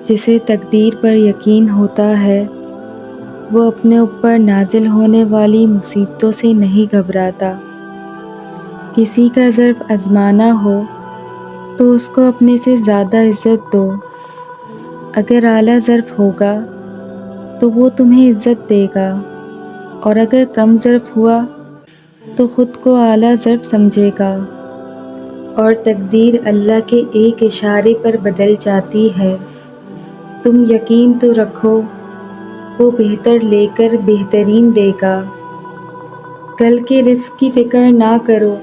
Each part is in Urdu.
جسے تقدیر پر یقین ہوتا ہے وہ اپنے اوپر نازل ہونے والی مصیبتوں سے نہیں گھبراتا۔ کسی کا ظرف آزمانا ہو تو اس کو اپنے سے زیادہ عزت دو۔ اگر اعلیٰ ظرف ہوگا تو وہ تمہیں عزت دے گا، اور اگر کم ظرف ہوا تو خود کو اعلیٰ ظرف سمجھے گا۔ اور تقدیر اللہ کے ایک اشارے پر بدل جاتی ہے۔ تم یقین تو رکھو وہ بہتر لے کر بہترین دے گا۔ کل کے رزق کی فکر نہ کرو،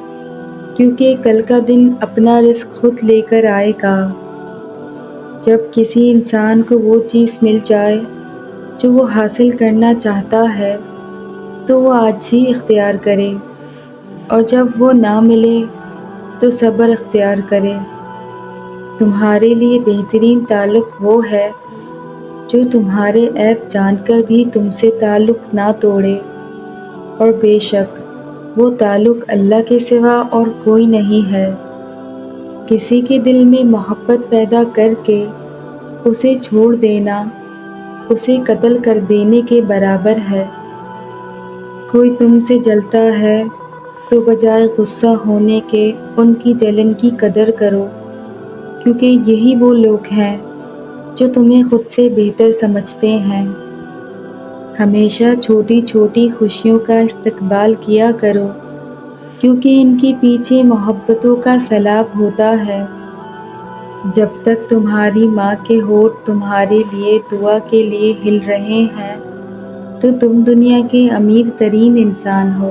کیونکہ کل کا دن اپنا رزق خود لے کر آئے گا۔ جب کسی انسان کو وہ چیز مل جائے جو وہ حاصل کرنا چاہتا ہے تو وہ عاجزی اختیار کرے، اور جب وہ نہ ملے تو صبر اختیار کرے۔ تمہارے لیے بہترین تعلق وہ ہے جو تمہارے عیب جان کر بھی تم سے تعلق نہ توڑے، اور بے شک وہ تعلق اللہ کے سوا اور کوئی نہیں ہے۔ کسی کے دل میں محبت پیدا کر کے اسے چھوڑ دینا اسے قتل کر دینے کے برابر ہے۔ کوئی تم سے جلتا ہے تو بجائے غصہ ہونے کے ان کی جلن کی قدر کرو، کیونکہ یہی وہ لوگ ہیں جو تمہیں خود سے بہتر سمجھتے ہیں۔ ہمیشہ چھوٹی چھوٹی خوشیوں کا استقبال کیا کرو، کیونکہ ان کے پیچھے محبتوں کا سیلاب ہوتا ہے۔ جب تک تمہاری ماں کے ہونٹ تمہارے لیے دعا کے لیے ہل رہے ہیں تو تم دنیا کے امیر ترین انسان ہو۔